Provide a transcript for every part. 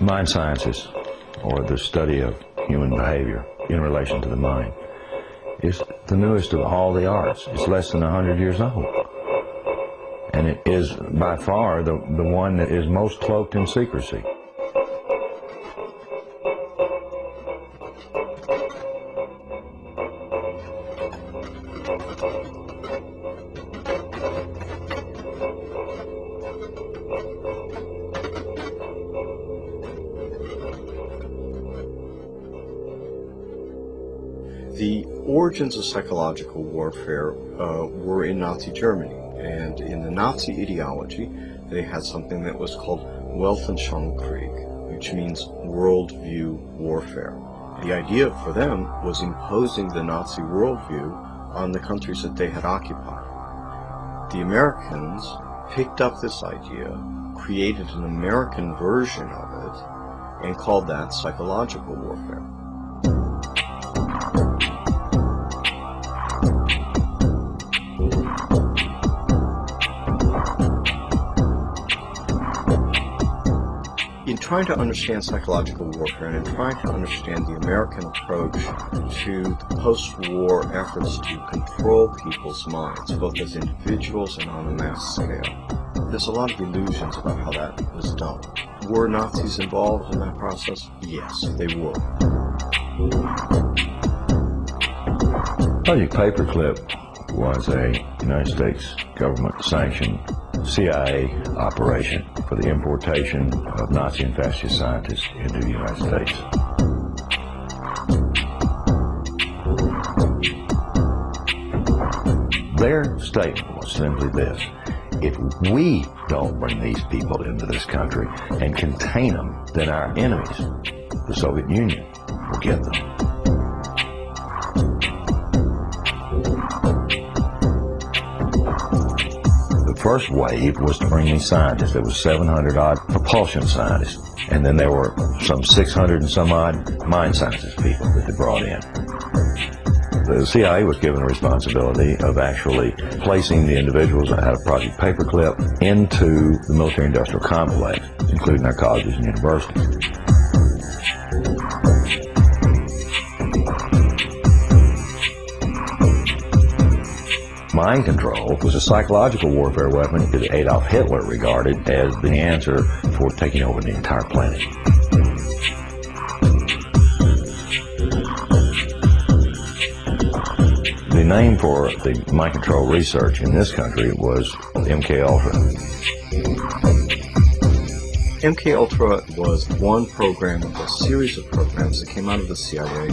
Mind sciences, or the study of human behavior in relation to the mind, is the newest of all the arts. It's less than 100 years old. And it is by far the one that is most cloaked in secrecy. The origins of psychological warfare were in Nazi Germany, and in the Nazi ideology they had something that was called Weltanschauungskrieg, which means worldview warfare. The idea for them was imposing the Nazi worldview on the countries that they had occupied. The Americans picked up this idea, created an American version of it, and called that psychological warfare. In trying to understand psychological warfare and in trying to understand the American approach to the post-war efforts to control people's minds, both as individuals and on a mass scale, there's a lot of illusions about how that was done. Were Nazis involved in that process? Yes, they were. Project Paperclip was a United States government-sanctioned CIA operation for the importation of Nazi and fascist scientists into the United States. Their statement was simply this: if we don't bring these people into this country and contain them, then our enemies, the Soviet Union, will get them. The first wave was to bring these scientists. There was 700-odd propulsion scientists, and then there were some 600 and some odd mind sciences people that they brought in. The CIA was given the responsibility of actually placing the individuals out of Project Paperclip into the military-industrial complex, including our colleges and universities. Mind control was a psychological warfare weapon that Adolf Hitler regarded as the answer for taking over the entire planet. The name for the mind control research in this country was MK-Ultra. MK-Ultra was one program of a series of programs that came out of the CIA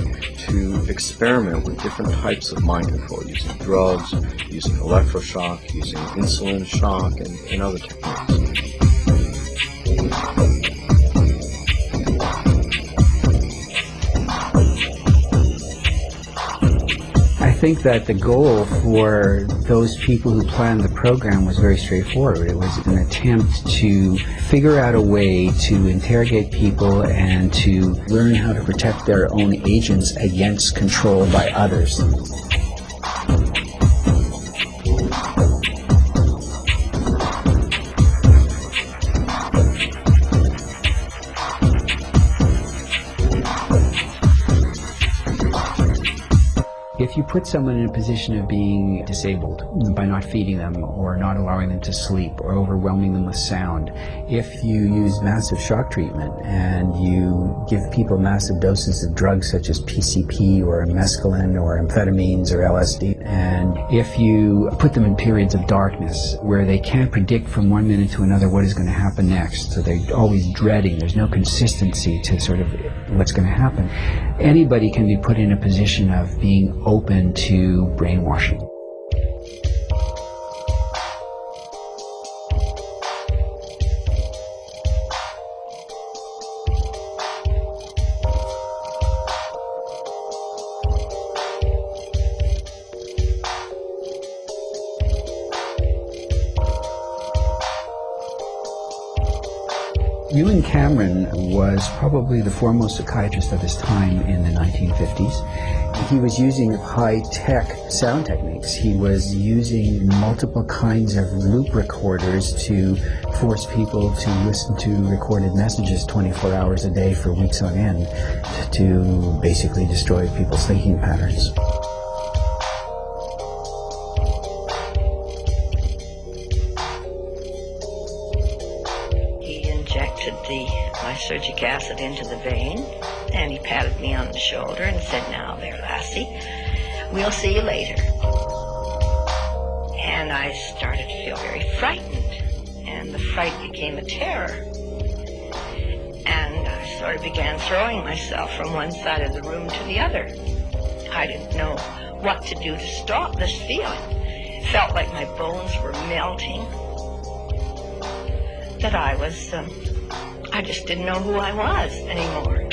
to experiment with different types of mind control, using drugs, using electroshock, using insulin shock, and other techniques. I think that the goal for those people who planned the program was very straightforward. It was an attempt to figure out a way to interrogate people and to learn how to protect their own agents against control by others. If you put someone in a position of being disabled by not feeding them or not allowing them to sleep or overwhelming them with sound, if you use massive shock treatment and you give people massive doses of drugs such as PCP or mescaline or amphetamines or LSD, and if you put them in periods of darkness where they can't predict from one minute to another what is going to happen next, so they're always dreading, there's no consistency to sort of what's going to happen, anybody can be put in a position of being open to brainwashing. Ewan Cameron was probably the foremost psychiatrist of his time in the 1950s, He was using high-tech sound techniques. He was using multiple kinds of loop recorders to force people to listen to recorded messages 24 hours a day for weeks on end to basically destroy people's thinking patterns. He injected the lysergic acid into the vein, and he patted me on the shoulder and said, "Now there, lassie, we'll see you later." And I started to feel very frightened, and the fright became a terror. And I sort of began throwing myself from one side of the room to the other. I didn't know what to do to stop this feeling. It felt like my bones were melting, that I just didn't know who I was anymore.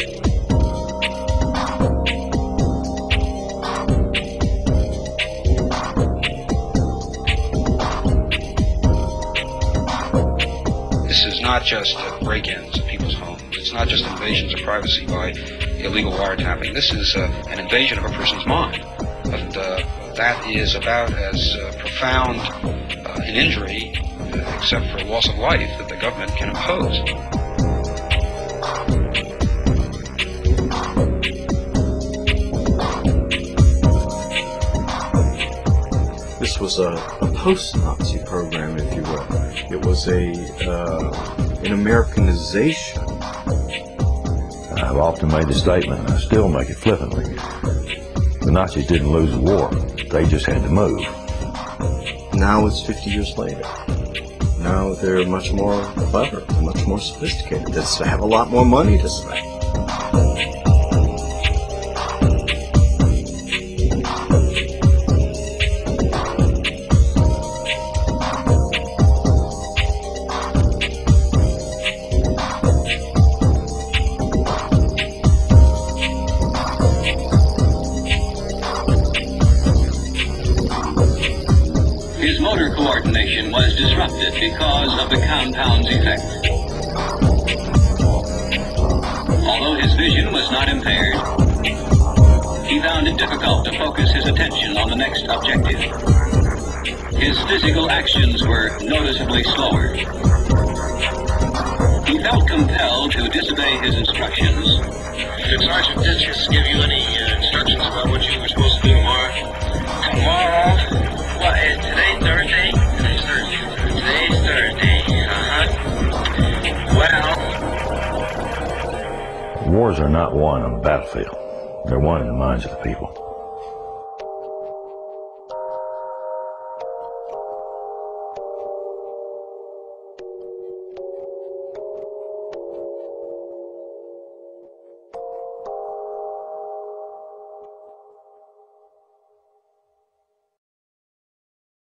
This is not just break-ins of people's homes. It's not just invasions of privacy by illegal wiretapping. This is an invasion of a person's mind. And that is about as profound an injury, except for loss of life, that the government can impose. This was a post-Nazi program, if you will. It was an Americanization. I've often made the statement, and I still make it flippantly. The Nazis didn't lose the war. They just had to move. Now it's 50 years later. Now they're much more clever, much more sophisticated. They have a lot more money to spend. His motor coordination was disrupted because of the compound's effect. Although his vision was not impaired, he found it difficult to focus his attention on the next objective. His physical actions were noticeably slower. He felt compelled to disobey his instructions. Did Sergeant Ditches give you any instructions about what you were supposed to do tomorrow? Tomorrow? What, is today Thursday? Today's Thursday. Today's Thursday. Well... Wars are not won on the battlefield. They're won in the minds of the people.